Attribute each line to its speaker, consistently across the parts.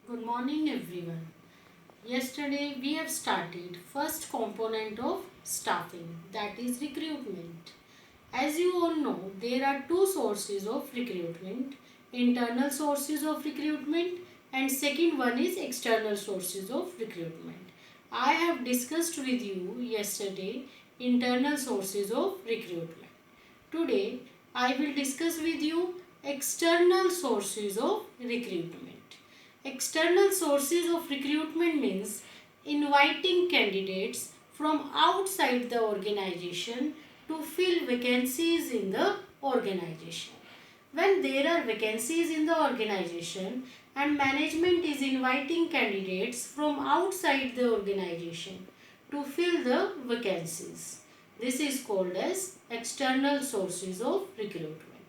Speaker 1: Good morning everyone. Yesterday we have started first component of staffing, that is recruitment. As you all know, there are two sources of recruitment, internal sources of recruitment and second one is external sources of recruitment. I have discussed with you yesterday internal sources of recruitment. Today I will discuss with you external sources of recruitment. External sources of recruitment means inviting candidates from outside the organization to fill vacancies in the organization. When there are vacancies in the organization and management is inviting candidates from outside the organization to fill the vacancies. This is called as external sources of recruitment.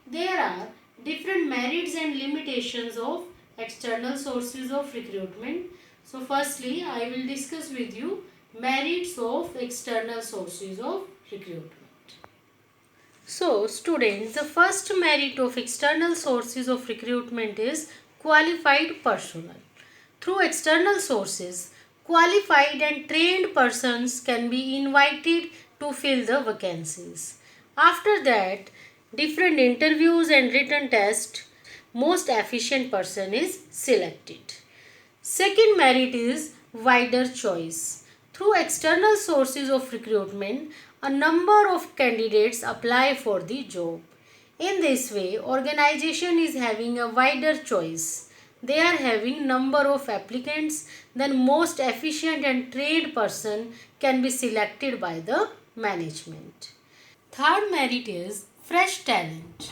Speaker 1: There are different merits and limitations of external sources of recruitment. So firstly, I will discuss with you merits of external sources of recruitment. So students, the first merit of external sources of recruitment is qualified personnel. Through external sources, qualified and trained persons can be invited to fill the vacancies. After that, different interviews and written test, most efficient person is selected. Second merit is wider choice. Through external sources of recruitment, a number of candidates apply for the job. In this way, organization is having a wider choice. They are having number of applicants, then most efficient and trained person can be selected by the management. Third merit is fresh talent.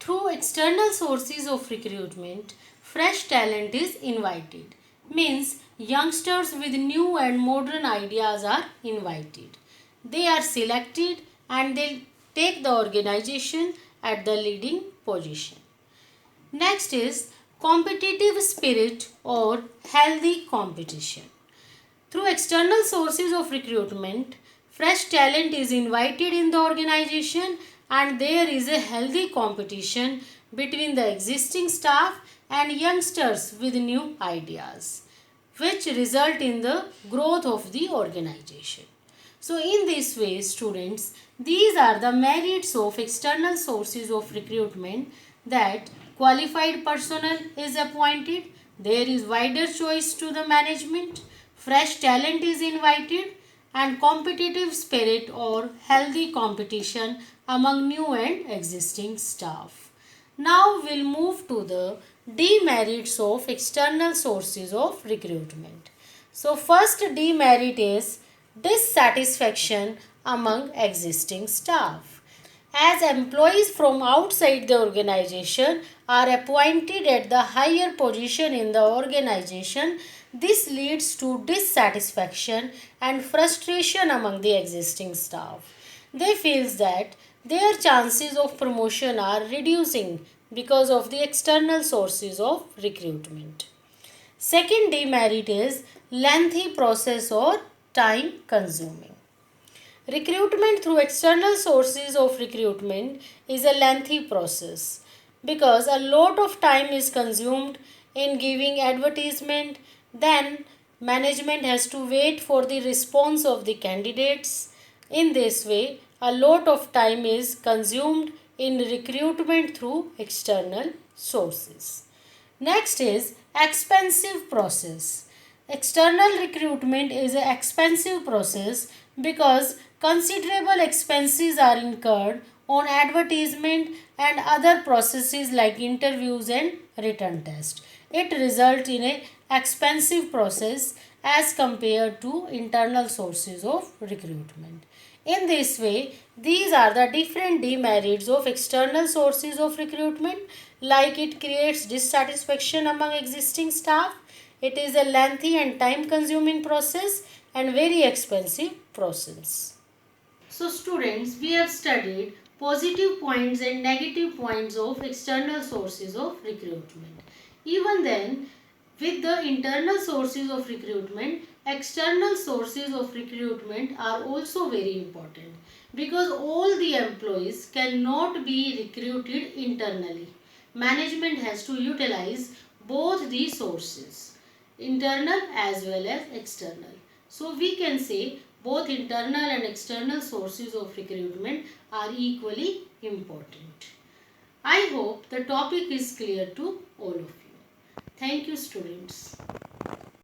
Speaker 1: Through external sources of recruitment, fresh talent is invited. Means youngsters with new and modern ideas are invited. They are selected and they take the organization at the leading position. Next is competitive spirit or healthy competition. Through external sources of recruitment, fresh talent is invited in the organization and there is a healthy competition between the existing staff and youngsters with new ideas, which result in the growth of the organization. So in this way, students, these are the merits of external sources of recruitment, that qualified personnel is appointed, there is wider choice to the management, fresh talent is invited, and competitive spirit or healthy competition among new and existing staff. Now we'll move to the demerits of external sources of recruitment. So first demerit is dissatisfaction among existing staff. As employees from outside the organization are appointed at the higher position in the organization, this leads to dissatisfaction and frustration among the existing staff. They feel that their chances of promotion are reducing because of the external sources of recruitment. Second demerit is lengthy process or time consuming. Recruitment through external sources of recruitment is a lengthy process because a lot of time is consumed in giving advertisement. Then management has to wait for the response of the candidates. In this way, a lot of time is consumed in recruitment through external sources. Next is expensive process. External recruitment is an expensive process because considerable expenses are incurred on advertisement and other processes like interviews and written test. It results in an expensive process as compared to internal sources of recruitment. In this way, these are the different demerits of external sources of recruitment, like it creates dissatisfaction among existing staff, it is a lengthy and time consuming process and very expensive process. So students, we have studied positive points and negative points of external sources of recruitment. Even then, with the internal sources of recruitment, external sources of recruitment are also very important because all the employees cannot be recruited internally. Management has to utilize both the sources, internal as well as external. So we can say both internal and external sources of recruitment are equally important. I hope the topic is clear to all of you. Thank you, students.